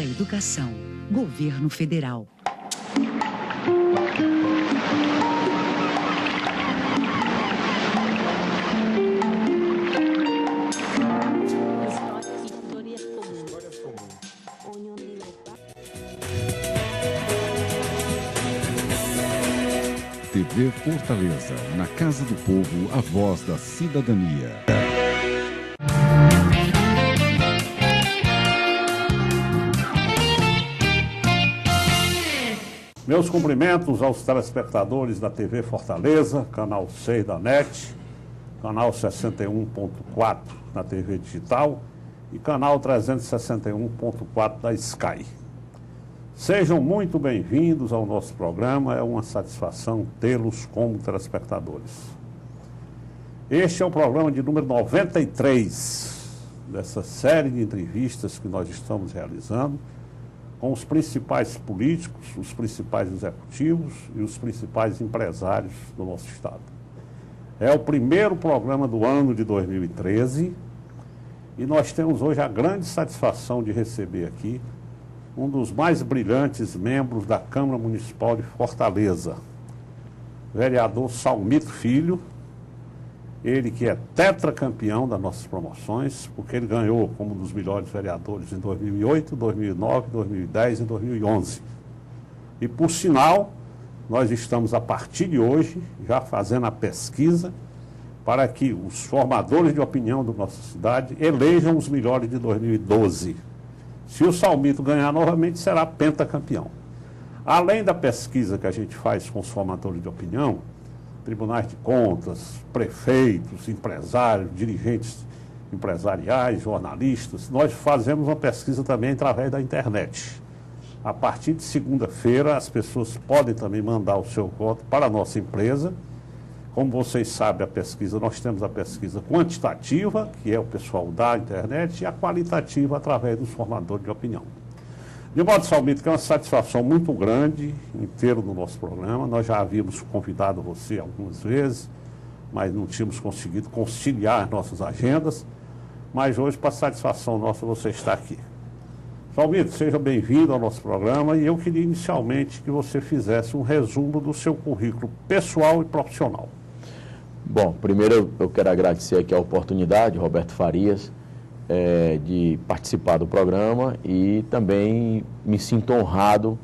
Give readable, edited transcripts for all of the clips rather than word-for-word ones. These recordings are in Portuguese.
Educação, Governo Federal. TV Fortaleza, na Casa do Povo, a voz da cidadania. Meus cumprimentos aos telespectadores da TV Fortaleza, canal 6 da NET, canal 61.4 na TV digital e canal 361.4 da Sky. Sejam muito bem-vindos ao nosso programa, é uma satisfação tê-los como telespectadores. Este é o programa de número 93 dessa série de entrevistas que nós estamos realizando com os principais políticos, os principais executivos e os principais empresários do nosso estado. É o primeiro programa do ano de 2013 e nós temos hoje a grande satisfação de receber aqui um dos mais brilhantes membros da Câmara Municipal de Fortaleza, vereador Salmito Filho, ele que é tetracampeão das nossas promoções, porque ele ganhou como um dos melhores vereadores em 2008, 2009, 2010 e 2011. E, por sinal, nós estamos, a partir de hoje, já fazendo a pesquisa para que os formadores de opinião da nossa cidade elejam os melhores de 2012. Se o Salmito ganhar novamente, será pentacampeão. Além da pesquisa que a gente faz com os formadores de opinião, tribunais de contas, prefeitos, empresários, dirigentes empresariais, jornalistas, nós fazemos uma pesquisa também através da internet. A partir de segunda-feira, as pessoas podem também mandar o seu voto para a nossa empresa. Como vocês sabem, nós temos a pesquisa quantitativa, que é o pessoal da internet, e a qualitativa através dos formadores de opinião. De modo, Salmito, que é uma satisfação muito grande em tê-lo no nosso programa. Nós já havíamos convidado você algumas vezes, mas não tínhamos conseguido conciliar as nossas agendas. Mas hoje, para satisfação nossa, você está aqui. Salmito, seja bem-vindo ao nosso programa e eu queria inicialmente que você fizesse um resumo do seu currículo pessoal e profissional. Bom, primeiro eu quero agradecer aqui a oportunidade, Roberto Farias, de participar do programa e também me sinto honrado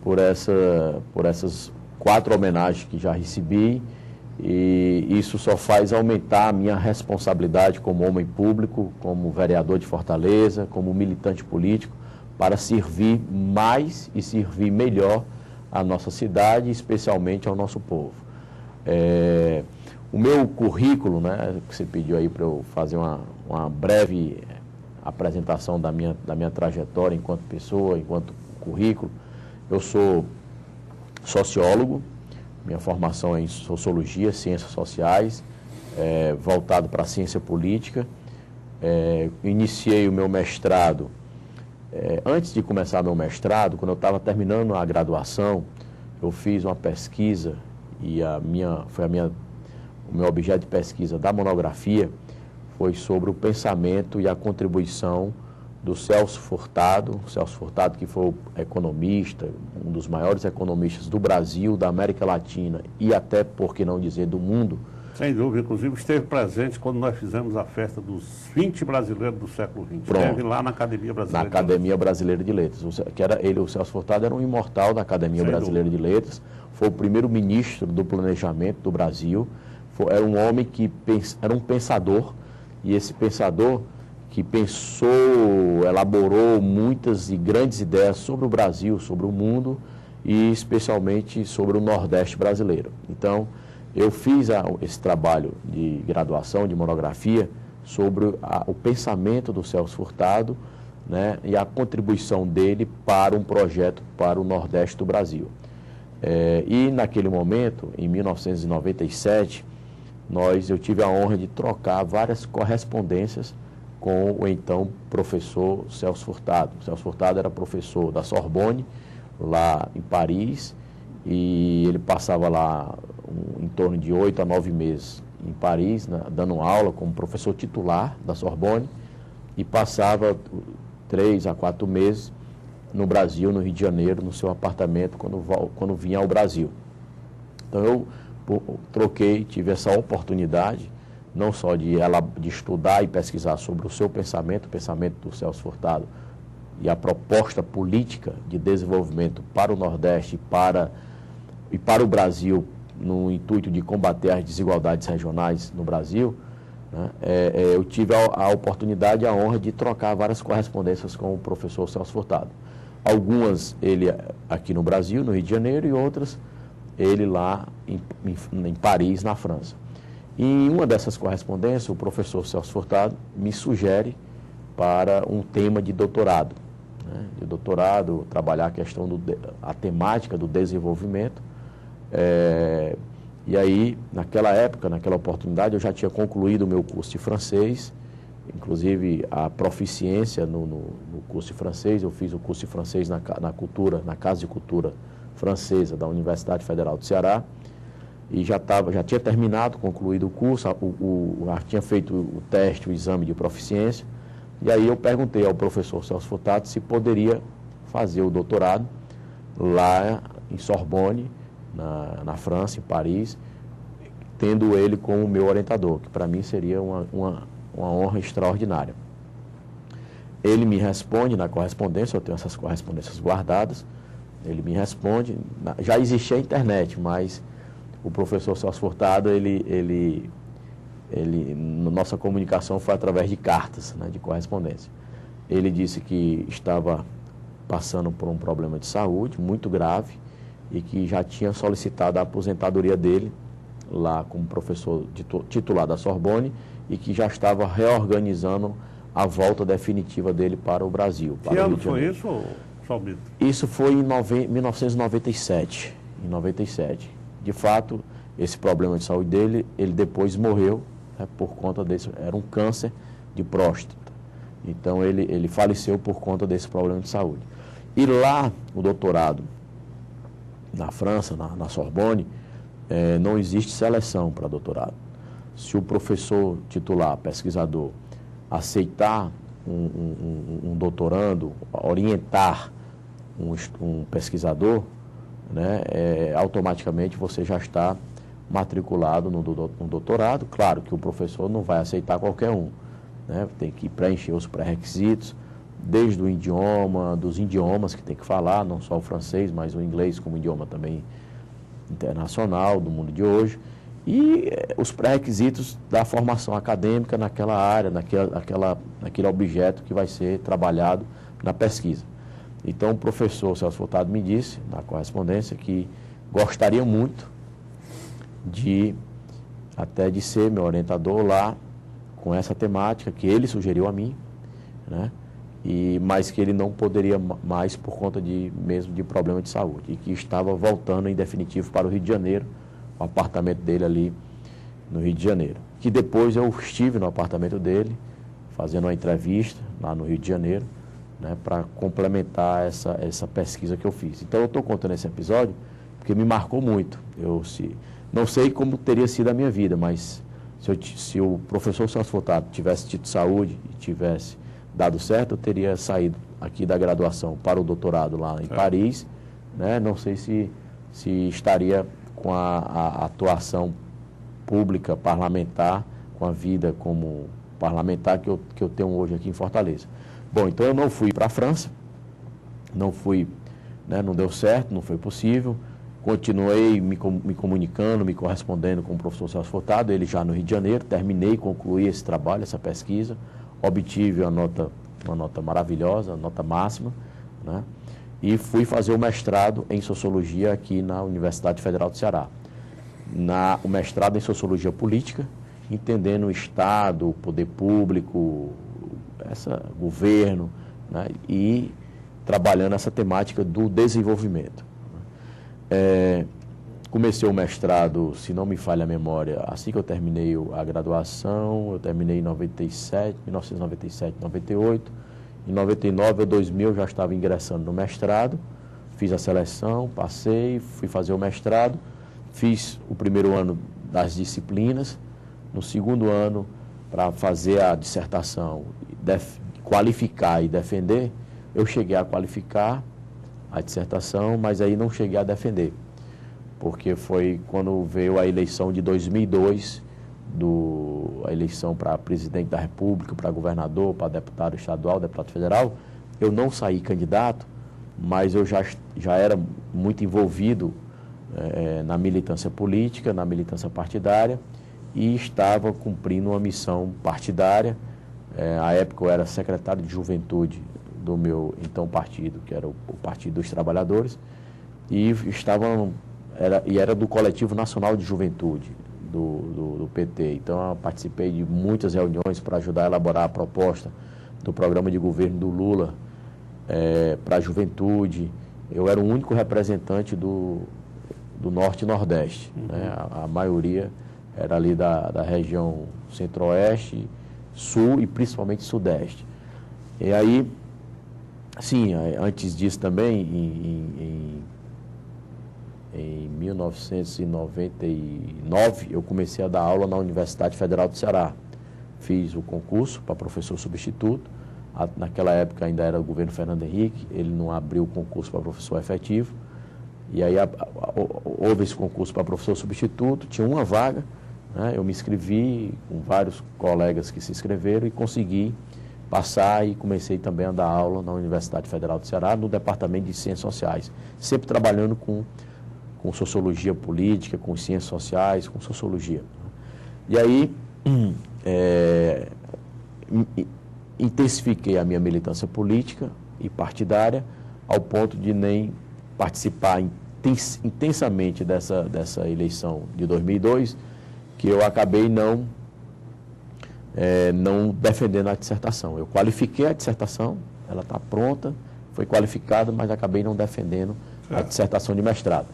por essas 4 homenagens que já recebi e isso só faz aumentar a minha responsabilidade como homem público, como vereador de Fortaleza, como militante político, para servir mais e servir melhor a nossa cidade, especialmente ao nosso povo. O meu currículo, né, que você pediu aí para eu fazer uma breve apresentação da minha trajetória enquanto pessoa, enquanto currículo. Eu sou sociólogo, minha formação é em sociologia, ciências sociais, voltado para a ciência política. Iniciei o meu mestrado, antes de começar meu mestrado, quando eu estava terminando a graduação, eu fiz uma pesquisa e o meu objeto de pesquisa da monografia foi sobre o pensamento e a contribuição do Celso Furtado. Celso Furtado, que foi economista, um dos maiores economistas do Brasil, da América Latina e até, por que não dizer, do mundo. Sem dúvida, inclusive esteve presente quando nós fizemos a festa dos 20 brasileiros do século XX. Pronto. Esteve lá na Academia Brasileira na Academia Brasileira de Letras. O Celso Furtado era um imortal da Academia Brasileira de Letras, foi o primeiro ministro do planejamento do Brasil, era um homem que era um pensador, e esse pensador que pensou, elaborou muitas e grandes ideias sobre o Brasil, sobre o mundo e especialmente sobre o Nordeste brasileiro. Então, eu fiz esse trabalho de graduação, de monografia, sobre o pensamento do Celso Furtado, né, e a contribuição dele para um projeto para o Nordeste do Brasil. E naquele momento, em 1997, eu tive a honra de trocar várias correspondências com o então professor Celso Furtado. O Celso Furtado era professor da Sorbonne, lá em Paris, e ele passava lá em torno de 8 a 9 meses em Paris, dando aula como professor titular da Sorbonne, e passava 3 a 4 meses no Brasil, no Rio de Janeiro, no seu apartamento, quando vinha ao Brasil. Então eu tive essa oportunidade, não só de estudar e pesquisar sobre o seu pensamento, o pensamento do Celso Furtado, e a proposta política de desenvolvimento para o Nordeste e para o Brasil, no intuito de combater as desigualdades regionais no Brasil, né, eu tive a oportunidade e a honra de trocar várias correspondências com o professor Celso Furtado. Algumas ele aqui no Brasil, no Rio de Janeiro, e outras ele lá em Paris, na França. E em uma dessas correspondências, o professor Celso Furtado me sugere para um tema de doutorado. De doutorado, trabalhar a temática do desenvolvimento. E aí, naquela época, naquela oportunidade, eu já tinha concluído o meu curso de francês, inclusive a proficiência no curso de francês. Eu fiz o curso de francês na Casa de Cultura Francesa da Universidade Federal do Ceará, e já tinha terminado, concluído o curso, já tinha feito o teste, o exame de proficiência. E aí eu perguntei ao professor Celso Furtado se poderia fazer o doutorado lá em Sorbonne, na França, em Paris, tendo ele como meu orientador, que para mim seria uma honra extraordinária. Ele me responde na correspondência, eu tenho essas correspondências guardadas, ele me responde, já existia a internet, mas o professor Celso Furtado, nossa comunicação foi através de cartas, né, de correspondência. Ele disse que estava passando por um problema de saúde muito grave e que já tinha solicitado a aposentadoria dele lá como professor titular da Sorbonne e que já estava reorganizando a volta definitiva dele para o Brasil. Que ano foi isso, Salmito? Isso foi em 1997. Em 97. De fato, esse problema de saúde dele, ele depois morreu, né, por conta desse, era um câncer de próstata. Então ele faleceu por conta desse problema de saúde. E lá, o doutorado na França, na Sorbonne, não existe seleção para doutorado. Se o professor titular, pesquisador, aceitar um doutorando, orientar um pesquisador, né, automaticamente você já está matriculado no doutorado. Claro que o professor não vai aceitar qualquer um, né, tem que preencher os pré-requisitos, desde o idioma, dos idiomas que tem que falar, não só o francês, mas o inglês como idioma também internacional do mundo de hoje, e os pré-requisitos da formação acadêmica naquela área, naquele objeto que vai ser trabalhado na pesquisa. Então, o professor Celso Furtado me disse, na correspondência, que gostaria muito até de ser meu orientador lá, com essa temática que ele sugeriu a mim, né? Mas que ele não poderia mais por conta mesmo de problema de saúde, e que estava voltando em definitivo para o Rio de Janeiro, o apartamento dele ali no Rio de Janeiro. Que depois eu estive no apartamento dele, fazendo uma entrevista lá no Rio de Janeiro, né, para complementar essa pesquisa que eu fiz. Então eu estou contando esse episódio porque me marcou muito. Não sei como teria sido a minha vida, mas se o professor Celso Furtado tivesse tido saúde e tivesse dado certo, eu teria saído aqui da graduação para o doutorado lá em Paris, né? Não sei se estaria com a atuação pública, parlamentar, com a vida como parlamentar que eu tenho hoje aqui em Fortaleza. Bom, então eu não fui para a França, não fui, né, não deu certo, não foi possível. Continuei me comunicando, me correspondendo com o professor Celso Furtado, ele já no Rio de Janeiro. Terminei, concluí esse trabalho, essa pesquisa, obtive uma nota maravilhosa, a nota máxima, né? E fui fazer o mestrado em Sociologia aqui na Universidade Federal do Ceará. O mestrado em Sociologia Política, entendendo o Estado, o poder público, governo, né? E trabalhando essa temática do desenvolvimento. Comecei o mestrado, se não me falha a memória, assim que eu terminei a graduação. Eu terminei em 1997, 98. Em 99 ou 2000 eu já estava ingressando no mestrado. Fiz a seleção, passei, fui fazer o mestrado. Fiz o primeiro ano das disciplinas. No segundo ano, para fazer a dissertação, qualificar e defender, eu cheguei a qualificar a dissertação, mas aí não cheguei a defender, porque foi quando veio a eleição de 2002, a eleição para presidente da República, para governador, para deputado estadual, deputado federal. Eu não saí candidato, mas eu já era muito envolvido na militância política, na militância partidária, e estava cumprindo uma missão partidária. À época eu era secretário de juventude do meu então partido, que era o Partido dos Trabalhadores, e era do Coletivo Nacional de Juventude do PT. Então eu participei de muitas reuniões para ajudar a elaborar a proposta do programa de governo do Lula para a juventude. Eu era o único representante do Norte e Nordeste, né? A maioria era ali da região Centro-Oeste, Sul e principalmente Sudeste. E aí, sim, antes disso também, em 1999, eu comecei a dar aula na Universidade Federal do Ceará. Fiz o concurso para professor substituto. Naquela época ainda era o governo Fernando Henrique, ele não abriu o concurso para professor efetivo. E aí houve esse concurso para professor substituto, tinha uma vaga, né? Eu me inscrevi com vários colegas que se inscreveram e consegui passar, e comecei também a dar aula na Universidade Federal do Ceará, no Departamento de Ciências Sociais, sempre trabalhando com sociologia política, com ciências sociais, com sociologia. E aí intensifiquei a minha militância política e partidária ao ponto de nem participar intensamente dessa eleição de 2002, que eu acabei não defendendo a dissertação. Eu qualifiquei a dissertação, ela está pronta, foi qualificada, mas acabei não defendendo a dissertação de mestrado.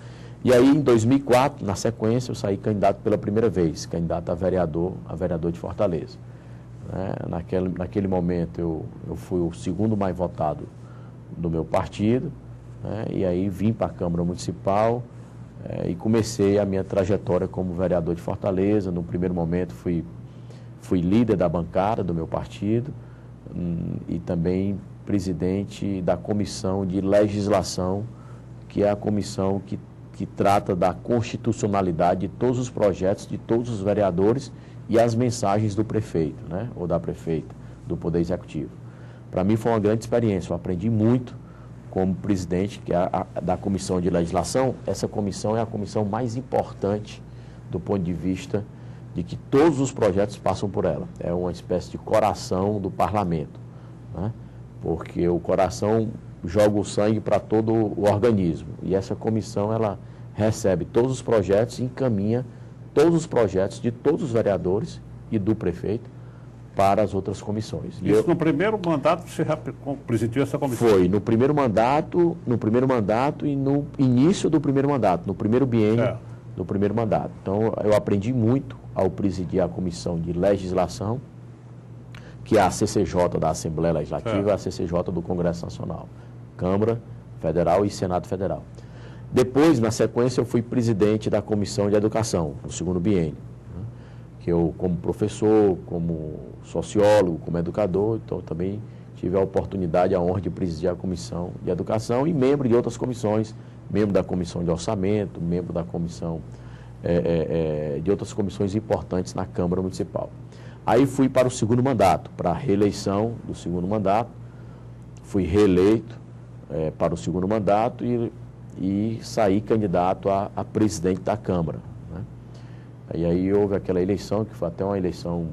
E aí, em 2004, na sequência, eu saí candidato pela primeira vez, candidato a vereador de Fortaleza. Naquele momento, eu fui o segundo mais votado do meu partido, e aí vim para a Câmara Municipal e comecei a minha trajetória como vereador de Fortaleza. No primeiro momento, fui líder da bancada do meu partido e também presidente da Comissão de Legislação, que é a comissão que trata da constitucionalidade de todos os projetos, de todos os vereadores e as mensagens do prefeito, né, ou da prefeita, do Poder Executivo. Para mim foi uma grande experiência, eu aprendi muito como presidente da Comissão de Legislação. Essa comissão é a comissão mais importante do ponto de vista de que todos os projetos passam por ela. É uma espécie de coração do parlamento, né, porque o coração joga o sangue para todo o organismo, e essa comissão ela recebe todos os projetos e encaminha todos os projetos de todos os vereadores e do prefeito para as outras comissões. Isso no primeiro mandato você já presidiu essa comissão? Foi no primeiro mandato e no início do primeiro mandato, no primeiro biênio do primeiro mandato. Então eu aprendi muito ao presidir a Comissão de Legislação, que é a CCJ da Assembleia Legislativa, a CCJ do Congresso Nacional, Câmara Federal e Senado Federal. Depois, na sequência, eu fui presidente da Comissão de Educação, no segundo biênio, né, que eu, como professor, como sociólogo, como educador, então também tive a oportunidade, a honra de presidir a Comissão de Educação e membro de outras comissões, membro da Comissão de Orçamento, membro da Comissão de outras comissões importantes na Câmara Municipal. Aí fui para o segundo mandato, para a reeleição do segundo mandato, fui reeleito para o segundo mandato e saí candidato a presidente da Câmara, né? E aí houve aquela eleição, que foi até uma eleição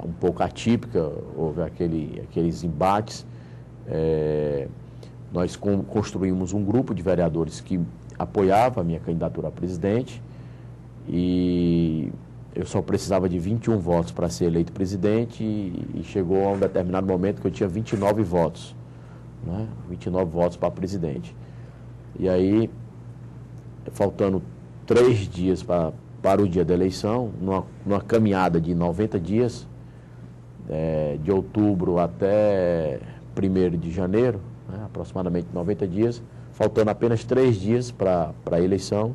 um pouco atípica, houve aqueles embates. Nós construímos um grupo de vereadores que apoiava a minha candidatura a presidente, e eu só precisava de 21 votos para ser eleito presidente, e chegou a um determinado momento que eu tinha 29 votos, né? 29 votos para presidente. E aí, faltando 3 dias para o dia da eleição, numa caminhada de 90 dias, de outubro até 1º de janeiro, né, aproximadamente 90 dias, faltando apenas 3 dias para a eleição,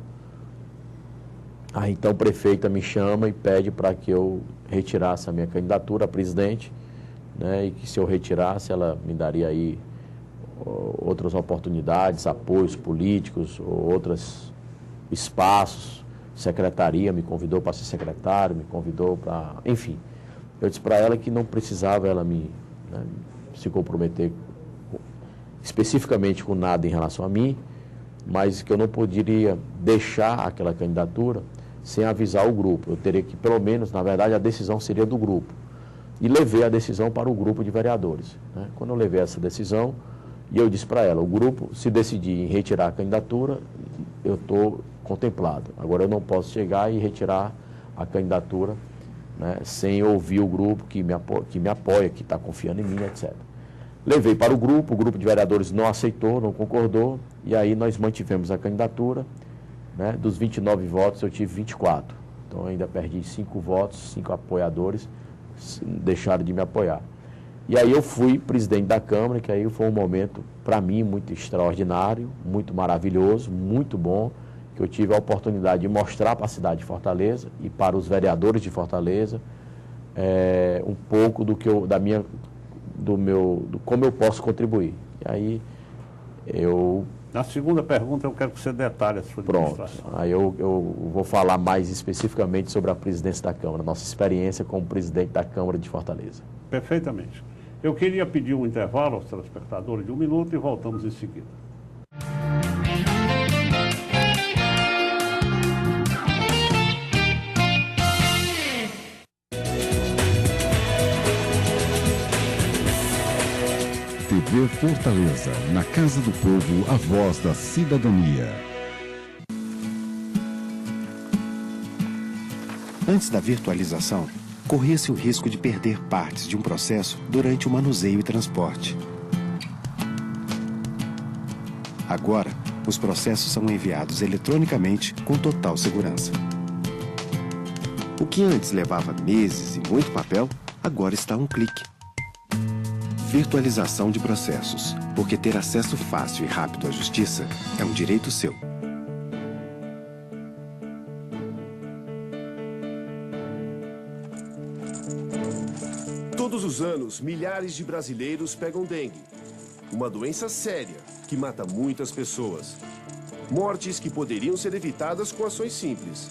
a então prefeita me chama e pede para que eu retirasse a minha candidatura a presidente, né, e que se eu retirasse ela me daria aí outras oportunidades, apoios políticos, ou outros espaços. Secretaria me convidou para ser secretário, me convidou para... Enfim, eu disse para ela que não precisava ela se comprometer especificamente com nada em relação a mim, mas que eu não poderia deixar aquela candidatura sem avisar o grupo. Eu teria que, pelo menos, na verdade, a decisão seria do grupo. E levei a decisão para o grupo de vereadores. Né? Quando eu levei essa decisão, e eu disse para ela, o grupo, se decidir em retirar a candidatura, eu estou contemplado. Agora eu não posso chegar e retirar a candidatura, né, sem ouvir o grupo que me apoia, que está confiando em mim, etc. Levei para o grupo de vereadores não aceitou, não concordou, e aí nós mantivemos a candidatura, né, dos 29 votos eu tive 24. Então ainda perdi 5 votos, 5 apoiadores deixaram de me apoiar. E aí eu fui presidente da Câmara, que aí foi um momento, para mim, muito extraordinário, muito maravilhoso, muito bom, que eu tive a oportunidade de mostrar para a cidade de Fortaleza e para os vereadores de Fortaleza um pouco do como eu posso contribuir. E aí eu... Na segunda pergunta eu quero que você detalhe a sua administração. Pronto, aí eu vou falar mais especificamente sobre a presidência da Câmara, nossa experiência como presidente da Câmara de Fortaleza. Perfeitamente. Eu queria pedir um intervalo aos telespectadores de 1 minuto e voltamos em seguida. TV Fortaleza, na Casa do Povo, a voz da cidadania. Antes da virtualização, corria-se o risco de perder partes de um processo durante o manuseio e transporte. Agora, os processos são enviados eletronicamente com total segurança. O que antes levava meses e muito papel, agora está a um clique. Virtualização de processos, porque ter acesso fácil e rápido à justiça é um direito seu. Todos os anos, milhares de brasileiros pegam dengue. Uma doença séria que mata muitas pessoas. Mortes que poderiam ser evitadas com ações simples.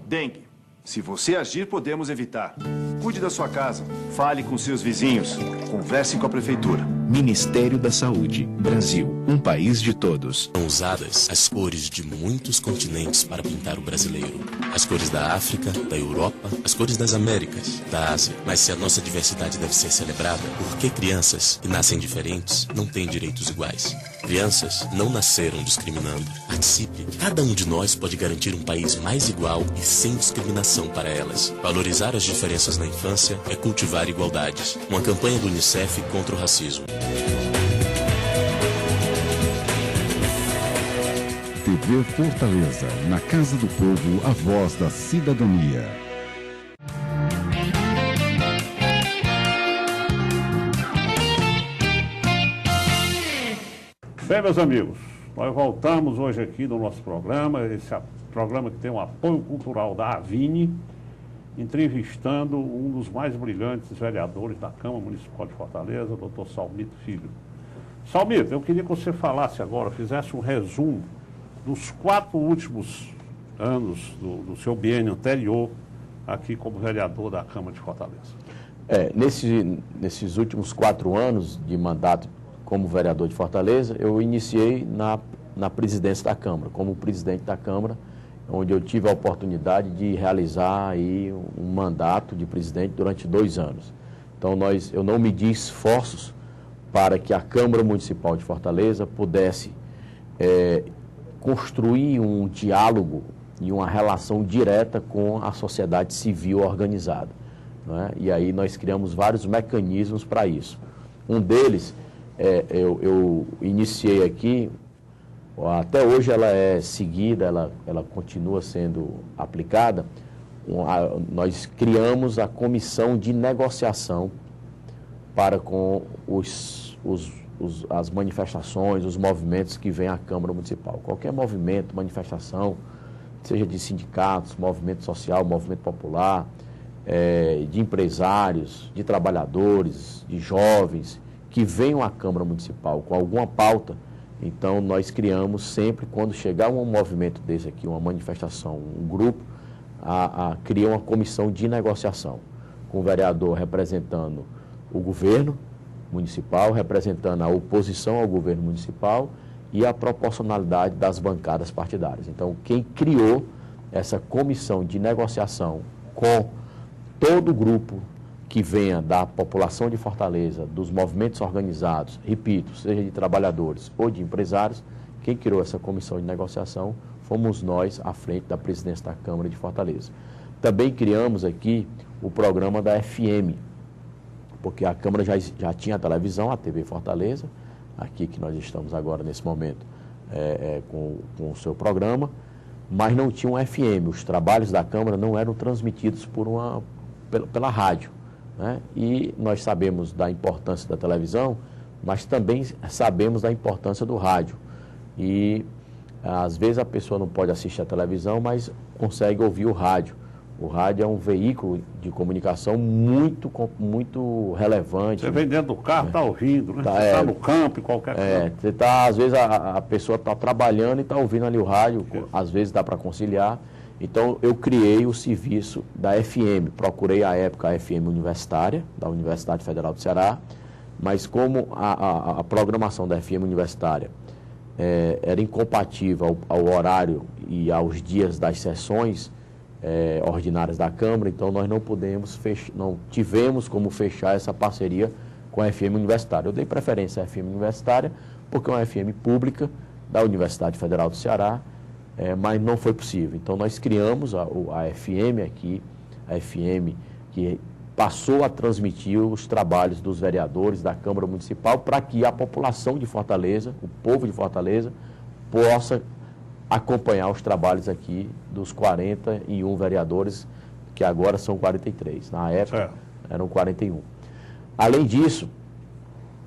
Dengue. Se você agir, podemos evitar. Cuide da sua casa. Fale com seus vizinhos. Converse com a prefeitura. Ministério da Saúde. Brasil. Um país de todos. São usadas as cores de muitos continentes para pintar o brasileiro. As cores da África, da Europa, as cores das Américas, da Ásia. Mas se a nossa diversidade deve ser celebrada, por que crianças que nascem diferentes não têm direitos iguais? Crianças não nasceram discriminando. Participe. Cada um de nós pode garantir um país mais igual e sem discriminação para elas. Valorizar as diferenças na infância é cultivar igualdades. Uma campanha do UNICEF contra o racismo. TV Fortaleza, na Casa do Povo, a voz da cidadania. Bem, meus amigos, nós voltamos hoje aqui no nosso programa, esse programa que tem o apoio cultural da Avini, entrevistando um dos mais brilhantes vereadores da Câmara Municipal de Fortaleza, o doutor Salmito Filho. Salmito, eu queria que você falasse agora, fizesse um resumo dos 4 últimos anos do seu biênio anterior aqui como vereador da Câmara de Fortaleza. Nesses últimos 4 anos de mandato como vereador de Fortaleza, eu iniciei na presidência da Câmara, como presidente da Câmara, onde eu tive a oportunidade de realizar aí um mandato de presidente durante 2 anos. Então, eu não medi esforços para que a Câmara Municipal de Fortaleza pudesse construir um diálogo e uma relação direta com a sociedade civil organizada, né? E aí nós criamos vários mecanismos para isso. Um deles, eu iniciei aqui, até hoje ela é seguida, ela continua sendo aplicada. Nós criamos a comissão de negociação para com as manifestações, os movimentos que vêm à Câmara Municipal. Qualquer movimento, manifestação, seja de sindicatos, movimento social, movimento popular, de empresários, de trabalhadores, de jovens, que venham à Câmara Municipal com alguma pauta, então nós criamos sempre, quando chegar um movimento desse aqui, uma manifestação, um grupo, cria uma comissão de negociação, com o vereador representando o governo municipal, representando a oposição ao governo municipal e a proporcionalidade das bancadas partidárias. Então, quem criou essa comissão de negociação com todo o grupo que venha da população de Fortaleza, dos movimentos organizados, repito, seja de trabalhadores ou de empresários, quem criou essa comissão de negociação fomos nós, à frente da presidência da Câmara de Fortaleza. Também criamos aqui o programa da FM, porque a Câmara já tinha a televisão, a TV Fortaleza, aqui que nós estamos agora nesse momento com o seu programa, mas não tinha um FM. Os trabalhos da Câmara não eram transmitidos pela rádio, né? E nós sabemos da importância da televisão, mas também sabemos da importância do rádio. E às vezes a pessoa não pode assistir a televisão, mas consegue ouvir o rádio. O rádio é um veículo de comunicação muito relevante. Você vem dentro do carro, está ouvindo, né? Você está no campo, em qualquer coisa. Você está, às vezes a pessoa está trabalhando e está ouvindo ali o rádio, às vezes dá para conciliar. Então eu criei o serviço da FM, procurei à época a FM universitária, da Universidade Federal do Ceará, mas como a programação da FM universitária era incompatível ao horário e aos dias das sessões ordinárias da Câmara, então nós não tivemos como fechar essa parceria com a FM universitária. Eu dei preferência à FM universitária porque é uma FM pública da Universidade Federal do Ceará, mas não foi possível. Então nós criamos a FM aqui, a FM que passou a transmitir os trabalhos dos vereadores da Câmara Municipal para que a população de Fortaleza, o povo de Fortaleza, possa acompanhar os trabalhos aqui dos 41 vereadores, que agora são 43. Na época eram 41. Além disso,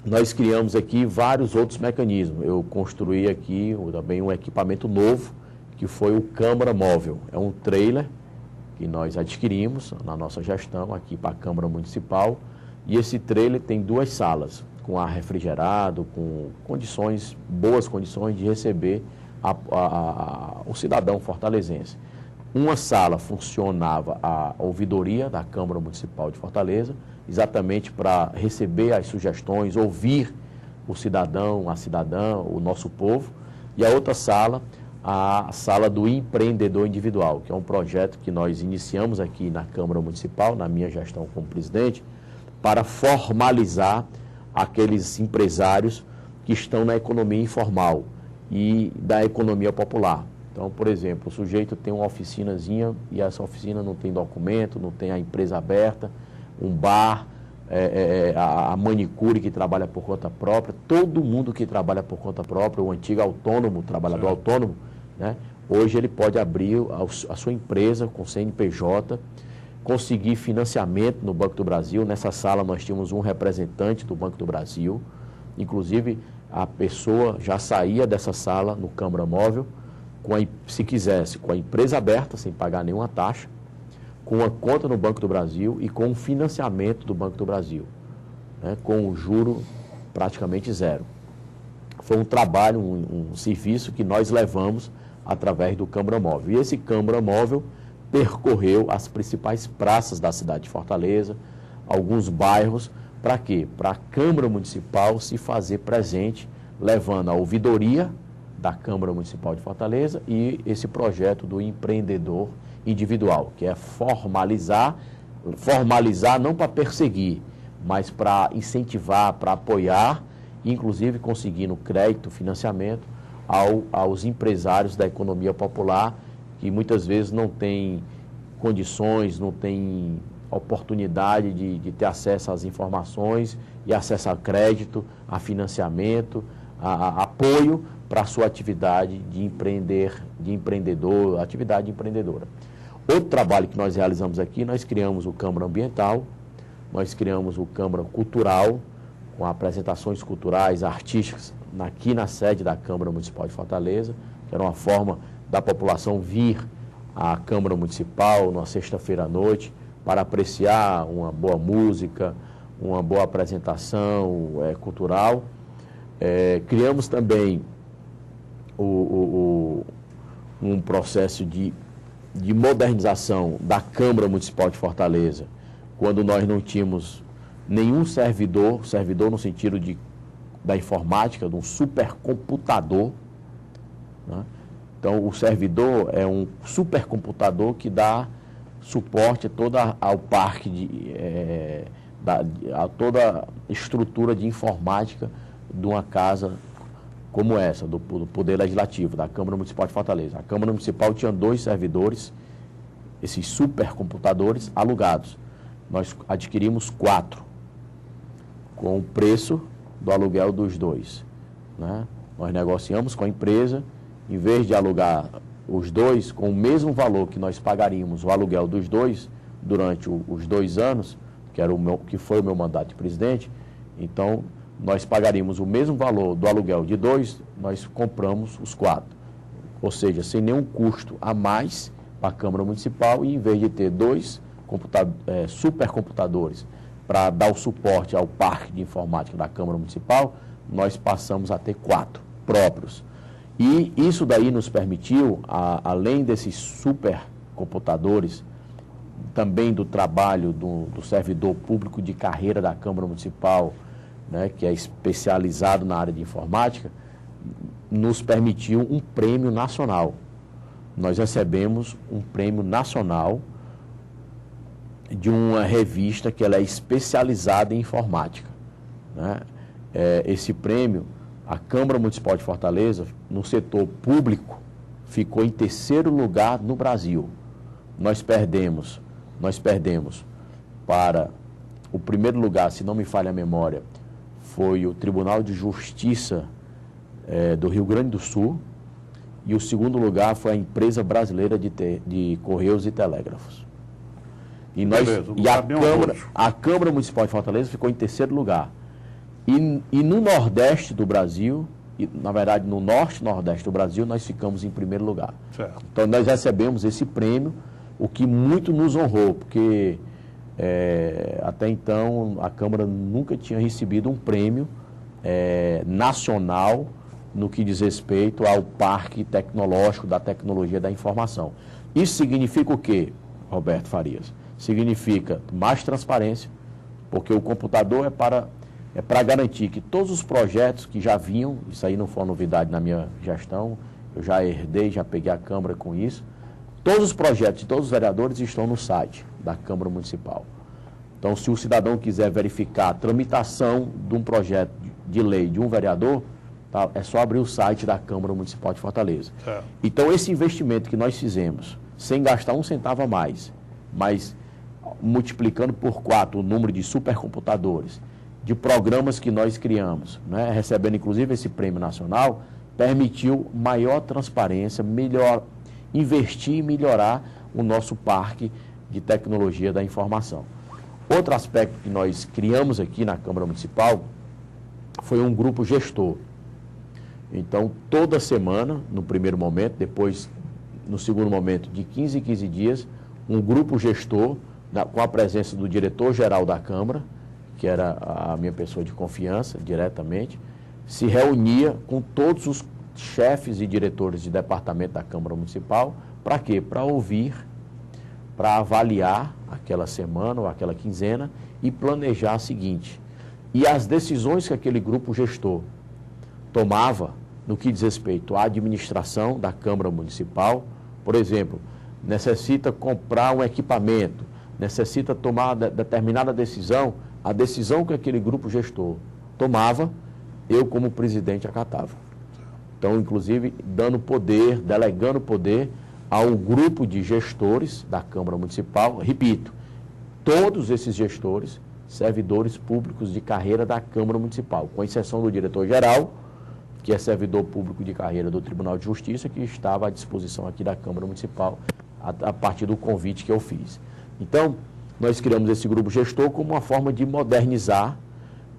nós criamos aqui vários outros mecanismos. Eu construí aqui também um equipamento novo, que foi o Câmara Móvel. É um trailer que nós adquirimos na nossa gestão aqui para a Câmara Municipal. E esse trailer tem 2 salas, com ar refrigerado, com boas condições de receber o cidadão fortalezense. Uma sala funcionava a ouvidoria da Câmara Municipal de Fortaleza, exatamente para receber as sugestões, ouvir o cidadão, a cidadã, o nosso povo. E a outra sala, a sala do empreendedor individual, que é um projeto que nós iniciamos aqui na Câmara Municipal, na minha gestão como presidente, para formalizar aqueles empresários que estão na economia informal e da economia popular. Então, por exemplo, o sujeito tem uma oficinazinha e essa oficina não tem documento, não tem a empresa aberta, um bar, a manicure que trabalha por conta própria, todo mundo que trabalha por conta própria, o antigo autônomo, trabalhador autônomo, né? Hoje ele pode abrir a sua empresa com CNPJ, conseguir financiamento no Banco do Brasil. Nessa sala nós tínhamos um representante do Banco do Brasil, inclusive a pessoa já saía dessa sala no Câmara Móvel, se quisesse, com a empresa aberta, sem pagar nenhuma taxa, com uma conta no Banco do Brasil e com um financiamento do Banco do Brasil, né, com um juro praticamente zero. Foi um trabalho, um serviço que nós levamos através do Câmara Móvel. E esse Câmara Móvel percorreu as principais praças da cidade de Fortaleza, alguns bairros. Para quê? Para a Câmara Municipal se fazer presente, levando a ouvidoria da Câmara Municipal de Fortaleza e esse projeto do empreendedor individual, que é formalizar não para perseguir, mas para incentivar, para apoiar, inclusive conseguindo crédito, financiamento aos empresários da economia popular, que muitas vezes não têm condições, não têm oportunidade de ter acesso às informações e acesso a crédito, a financiamento, a apoio para a sua atividade de empreendedor, atividade empreendedora. Outro trabalho que nós realizamos aqui, nós criamos o Câmara Ambiental, nós criamos o Câmara Cultural, com apresentações culturais, artísticas, aqui na sede da Câmara Municipal de Fortaleza, que era uma forma da população vir à Câmara Municipal na sexta-feira à noite, para apreciar uma boa música, uma boa apresentação cultural. Criamos também um processo de modernização da Câmara Municipal de Fortaleza, quando nós não tínhamos nenhum servidor no sentido da informática, de um supercomputador, né? Então, o servidor é um supercomputador que dá suporte ao parque, a toda a estrutura de informática de uma casa como essa, do Poder Legislativo, da Câmara Municipal de Fortaleza. A Câmara Municipal tinha 2 servidores, esses supercomputadores alugados. Nós adquirimos 4, com o preço do aluguel dos 2. Né? Nós negociamos com a empresa, em vez de alugar os 2 com o mesmo valor que nós pagaríamos o aluguel dos 2 durante os 2 anos, que foi o meu mandato de presidente, então nós pagaríamos o mesmo valor do aluguel de 2, nós compramos os 4. Ou seja, sem nenhum custo a mais para a Câmara Municipal, e em vez de ter 2 supercomputadores para dar o suporte ao parque de informática da Câmara Municipal, nós passamos a ter 4 próprios. E isso daí nos permitiu, além desses supercomputadores, também do trabalho do servidor público de carreira da Câmara Municipal, né, que é especializado na área de informática, nos permitiu um prêmio nacional. Nós recebemos um prêmio nacional de uma revista que ela é especializada em informática. Né? Esse prêmio, a Câmara Municipal de Fortaleza, no setor público, ficou em 3º lugar no Brasil. Nós perdemos para o primeiro lugar, se não me falha a memória, foi o Tribunal de Justiça do Rio Grande do Sul, e o segundo lugar foi a Empresa Brasileira de Correios e Telégrafos. A Câmara Municipal de Fortaleza ficou em 3º lugar. E no Nordeste do Brasil, na verdade no Norte e Nordeste do Brasil, nós ficamos em 1º lugar. Certo. Então nós recebemos esse prêmio, o que muito nos honrou, porque até então a Câmara nunca tinha recebido um prêmio nacional no que diz respeito ao parque tecnológico da tecnologia da informação. Isso significa o quê, Roberto Farias? Significa mais transparência, porque o computador é para garantir que todos os projetos que já vinham, isso aí não foi uma novidade na minha gestão, eu já herdei, já peguei a Câmara com isso, todos os projetos de todos os vereadores estão no site da Câmara Municipal. Então, se o cidadão quiser verificar a tramitação de um projeto de lei de um vereador, tá, é só abrir o site da Câmara Municipal de Fortaleza. Então, esse investimento que nós fizemos, sem gastar um centavo a mais, mas multiplicando por 4 o número de supercomputadores, de programas que nós criamos, né, recebendo inclusive esse prêmio nacional, permitiu maior transparência, investir e melhorar o nosso parque de tecnologia da informação. Outro aspecto que nós criamos aqui na Câmara Municipal foi um grupo gestor. Então, toda semana, no primeiro momento, depois, no segundo momento, de 15 em 15 dias, um grupo gestor, com a presença do diretor-geral da Câmara, que era a minha pessoa de confiança, diretamente, se reunia com todos os chefes e diretores de departamento da Câmara Municipal. Para quê? Para ouvir, para avaliar aquela semana ou aquela quinzena e planejar a seguinte. E as decisões que aquele grupo gestor tomava no que diz respeito à administração da Câmara Municipal, por exemplo, necessita comprar um equipamento, necessita tomar determinada decisão, a decisão que aquele grupo gestor tomava, eu como presidente acatava. Então, inclusive, dando poder, delegando poder ao grupo de gestores da Câmara Municipal, repito, todos esses gestores, servidores públicos de carreira da Câmara Municipal, com exceção do diretor-geral, que é servidor público de carreira do Tribunal de Justiça, que estava à disposição aqui da Câmara Municipal, a partir do convite que eu fiz. Então, nós criamos esse grupo gestor como uma forma de modernizar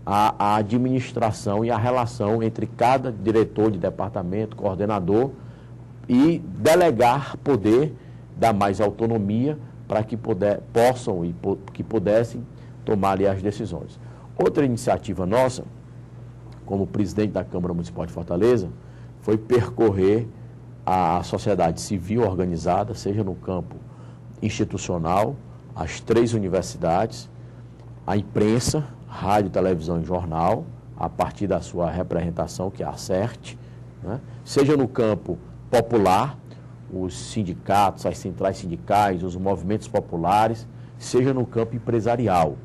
a administração e a relação entre cada diretor de departamento, coordenador, e delegar poder, dar mais autonomia para que possam e que pudessem tomar ali as decisões. Outra iniciativa nossa, como presidente da Câmara Municipal de Fortaleza, foi percorrer a sociedade civil organizada, seja no campo institucional, as 3 universidades, a imprensa, rádio, televisão e jornal, a partir da sua representação, que é a CERT, né? Seja no campo popular, os sindicatos, as centrais sindicais, os movimentos populares, seja no campo empresarial,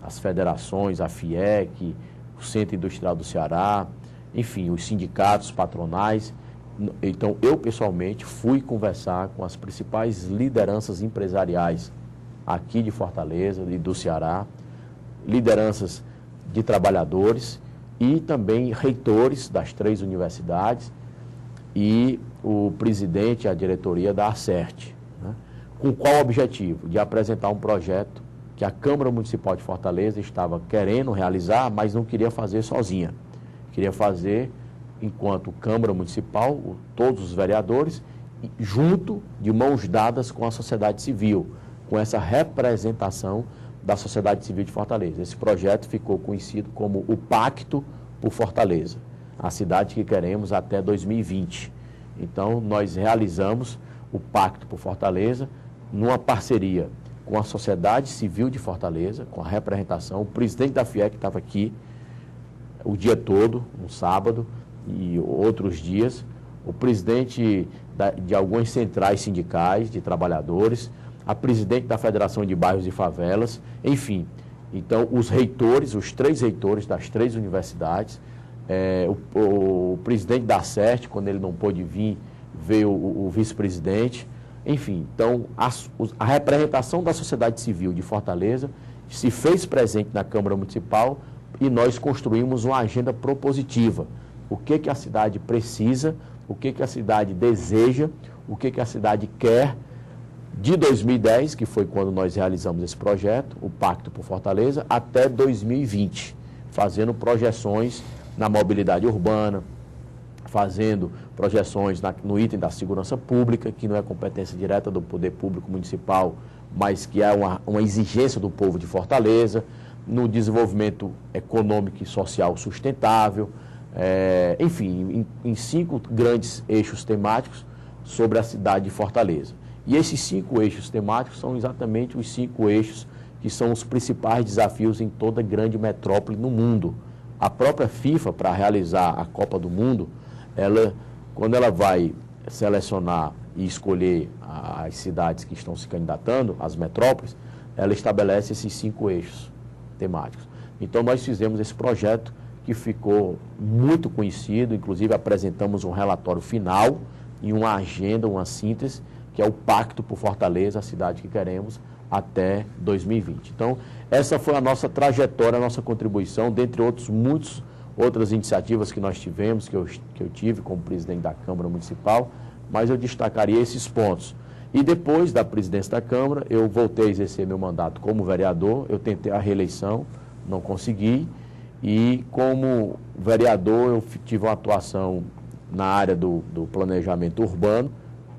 as federações, a FIEC, o Centro Industrial do Ceará, enfim, os sindicatos patronais. Então, eu pessoalmente fui conversar com as principais lideranças empresariais aqui de Fortaleza e do Ceará, lideranças de trabalhadores e também reitores das 3 universidades e o presidente e a diretoria da ACERT, né? Com qual objetivo? De apresentar um projeto que a Câmara Municipal de Fortaleza estava querendo realizar, mas não queria fazer sozinha. Queria fazer enquanto Câmara Municipal, todos os vereadores, junto, de mãos dadas com a sociedade civil, com essa representação da sociedade civil de Fortaleza. Esse projeto ficou conhecido como o Pacto por Fortaleza, a cidade que queremos até 2020. Então, nós realizamos o Pacto por Fortaleza numa parceria com a sociedade civil de Fortaleza, com a representação. O presidente da FIEC estava aqui o dia todo, no sábado e outros dias, o presidente de algumas centrais sindicais de trabalhadores, a presidente da Federação de Bairros e Favelas, enfim. Então, os reitores, os 3 reitores das 3 universidades, o presidente da CERT, quando ele não pôde vir, veio o vice-presidente, enfim. Então, a representação da sociedade civil de Fortaleza se fez presente na Câmara Municipal e nós construímos uma agenda propositiva. O que a cidade precisa, o que a cidade deseja, o que a cidade quer de 2010, que foi quando nós realizamos esse projeto, o Pacto por Fortaleza, até 2020, fazendo projeções na mobilidade urbana, fazendo projeções no item da segurança pública, que não é competência direta do poder público municipal, mas que é uma exigência do povo de Fortaleza, no desenvolvimento econômico e social sustentável, enfim, em 5 grandes eixos temáticos sobre a cidade de Fortaleza. E esses 5 eixos temáticos são exatamente os 5 eixos que são os principais desafios em toda grande metrópole no mundo. A própria FIFA, para realizar a Copa do Mundo, quando ela vai selecionar e escolher as cidades que estão se candidatando, as metrópoles, ela estabelece esses 5 eixos temáticos. Então, nós fizemos esse projeto que ficou muito conhecido, inclusive apresentamos um relatório final e uma agenda, uma síntese, que é o Pacto por Fortaleza, a cidade que queremos, até 2020. Então, essa foi a nossa trajetória, a nossa contribuição, dentre outras iniciativas que nós tivemos, que eu tive como presidente da Câmara Municipal, mas eu destacaria esses pontos. E depois da presidência da Câmara, eu voltei a exercer meu mandato como vereador, eu tentei a reeleição, não consegui, e como vereador eu tive uma atuação na área do planejamento urbano,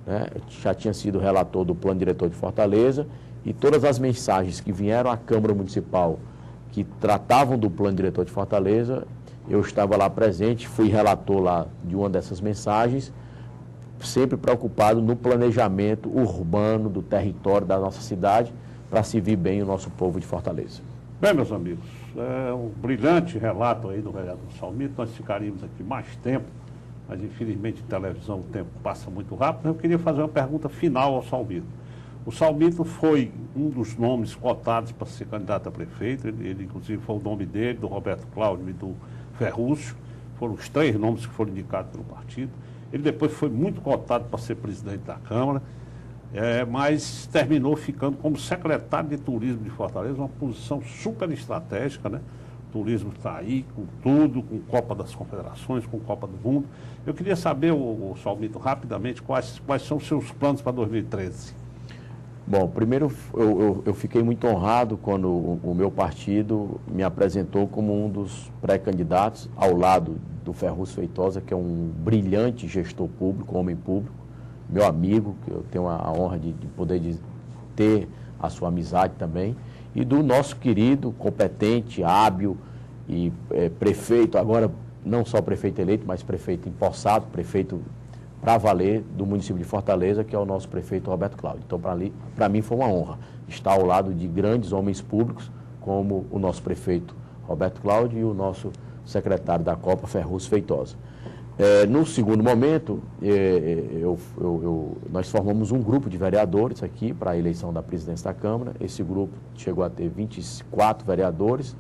né? Eu já tinha sido relator do Plano Diretor de Fortaleza, e todas as mensagens que vieram à Câmara Municipal que tratavam do Plano Diretor de Fortaleza, eu estava lá presente, fui relator lá de uma dessas mensagens, sempre preocupado no planejamento urbano do território da nossa cidade, para servir bem o nosso povo de Fortaleza. Bem, meus amigos, é um brilhante relato aí do vereador Salmito. Nós ficaríamos aqui mais tempo, mas infelizmente em televisão o tempo passa muito rápido. Eu queria fazer uma pergunta final ao Salmito. O Salmito foi um dos nomes cotados para ser candidato a prefeito, ele inclusive foi o nome dele, do Roberto Cláudio e do Ferrúcio, foram os 3 nomes que foram indicados pelo partido. Ele depois foi muito cotado para ser presidente da Câmara, mas terminou ficando como secretário de Turismo de Fortaleza, uma posição super estratégica, né? O turismo está aí com tudo, com Copa das Confederações, com Copa do Mundo. Eu queria saber, o Salmito, rapidamente, quais são os seus planos para 2013? Bom, primeiro eu fiquei muito honrado quando o meu partido me apresentou como um dos pré-candidatos, ao lado do Ferrúcio Feitosa, que é um brilhante gestor público, homem público, meu amigo, que eu tenho a honra de poder ter a sua amizade também, e do nosso querido, competente, hábil prefeito, agora não só prefeito eleito, mas prefeito empossado, prefeito para valer do município de Fortaleza, que é o nosso prefeito Roberto Cláudio. Então, para mim foi uma honra estar ao lado de grandes homens públicos, como o nosso prefeito Roberto Cláudio e o nosso secretário da Copa, Ferruz Feitosa. No segundo momento, nós formamos um grupo de vereadores aqui para a eleição da presidência da Câmara. Esse grupo chegou a ter 24 vereadores,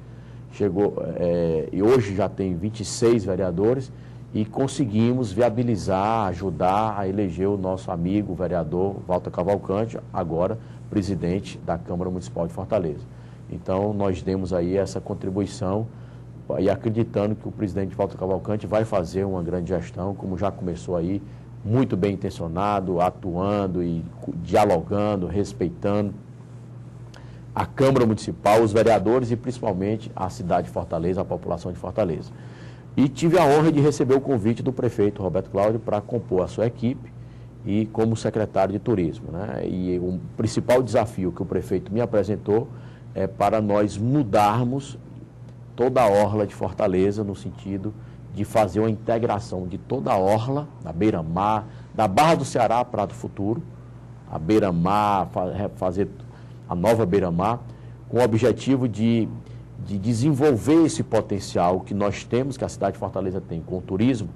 e hoje já tem 26 vereadores, e conseguimos viabilizar, ajudar a eleger o nosso amigo, o vereador Walter Cavalcante, agora presidente da Câmara Municipal de Fortaleza. Então, nós demos aí essa contribuição e acreditando que o presidente Walter Cavalcante vai fazer uma grande gestão, como já começou aí, muito bem intencionado, atuando e dialogando, respeitando a Câmara Municipal, os vereadores e principalmente a cidade de Fortaleza, a população de Fortaleza. E tive a honra de receber o convite do prefeito Roberto Cláudio para compor a sua equipe e como secretário de turismo, né? E o principal desafio que o prefeito me apresentou é para nós mudarmos toda a orla de Fortaleza, no sentido de fazer uma integração de toda a orla, da beira-mar, da Barra do Ceará para o futuro, a beira-mar, fazer a nova beira-mar, com o objetivo de desenvolver esse potencial que nós temos, que a cidade de Fortaleza tem com o turismo,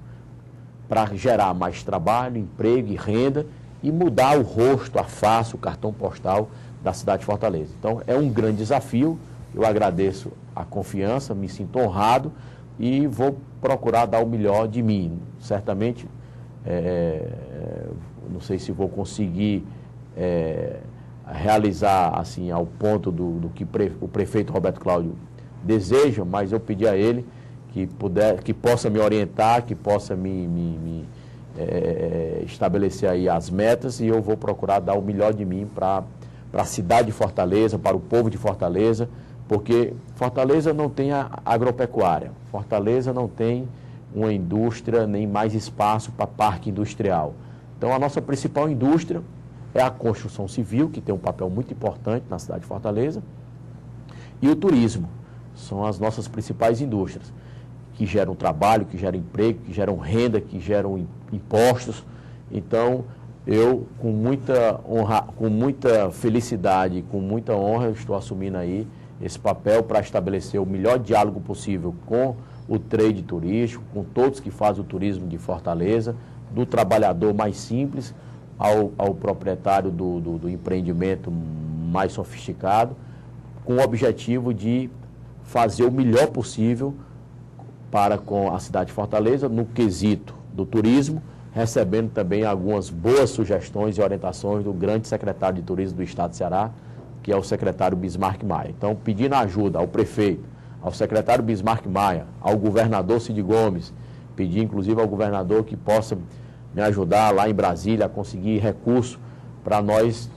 para gerar mais trabalho, emprego e renda e mudar o rosto, a face, o cartão postal da cidade de Fortaleza. Então, é um grande desafio, eu agradeço a confiança, me sinto honrado e vou procurar dar o melhor de mim. Certamente, não sei se vou conseguir realizar assim ao ponto do que o prefeito Roberto Cláudio deseja, mas eu pedi a ele que possa me orientar, que possa me estabelecer aí as metas, e eu vou procurar dar o melhor de mim para a cidade de Fortaleza, para o povo de Fortaleza, porque Fortaleza não tem a agropecuária, Fortaleza não tem uma indústria, nem mais espaço para parque industrial. Então, a nossa principal indústria é a construção civil, que tem um papel muito importante na cidade de Fortaleza, e o turismo. São as nossas principais indústrias, que geram trabalho, que geram emprego, que geram renda, que geram impostos. Então, eu, com muita honra, com muita felicidade, com muita honra, eu estou assumindo aí esse papel para estabelecer o melhor diálogo possível com o trade turístico, com todos que fazem o turismo de Fortaleza, do trabalhador mais simples ao proprietário do empreendimento mais sofisticado, com o objetivo de fazer o melhor possível para com a cidade de Fortaleza no quesito do turismo, recebendo também algumas boas sugestões e orientações do grande secretário de turismo do estado de Ceará, que é o secretário Bismarck Maia. Então, pedindo ajuda ao prefeito, ao secretário Bismarck Maia, ao governador Cid Gomes, pedir inclusive ao governador que possa me ajudar lá em Brasília a conseguir recurso para nós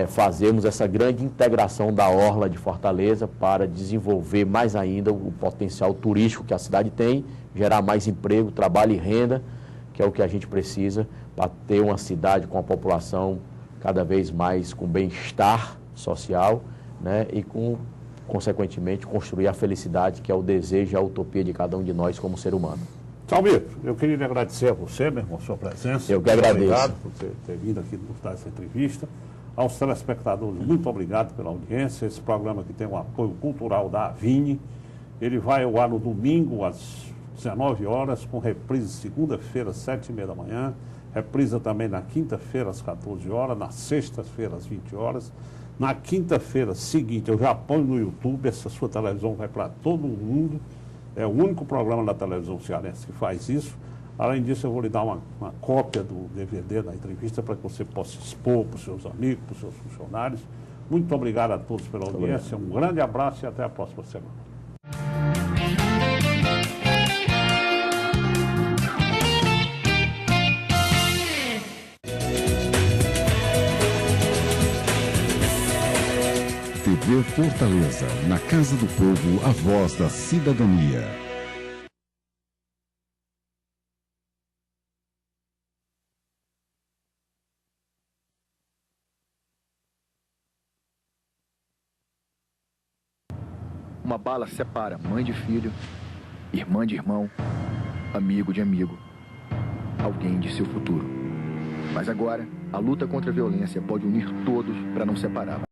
fazermos essa grande integração da orla de Fortaleza para desenvolver mais ainda o potencial turístico que a cidade tem, gerar mais emprego, trabalho e renda, que é o que a gente precisa para ter uma cidade com a população cada vez mais com bem-estar social, né, e consequentemente, construir a felicidade, que é o desejo e a utopia de cada um de nós como ser humano. Salmito, eu queria lhe agradecer a você, meu irmão, a sua presença. Eu que agradeço. Obrigado por ter vindo aqui nos dar essa entrevista. Aos telespectadores, muito obrigado pela audiência. Esse programa que tem o apoio cultural da Avini. Ele vai ao ar no domingo, às 19 horas, com reprise segunda-feira, às 7h30 da manhã. Reprisa também na quinta-feira, às 14 horas. Na sexta-feira, às 20 horas. Na quinta-feira seguinte, eu já ponho no YouTube. Essa sua televisão vai para todo mundo. É o único programa da televisão cearense que faz isso. Além disso, eu vou lhe dar uma cópia do DVD da entrevista para que você possa expor para os seus amigos, para os seus funcionários. Muito obrigado a todos pela audiência. Um grande abraço e até a próxima semana. TV Fortaleza, na Casa do Povo, a voz da cidadania. uma bala separa mãe de filho, irmã de irmão, amigo de amigo, alguém de seu futuro. Mas agora, a luta contra a violência pode unir todos para não separar.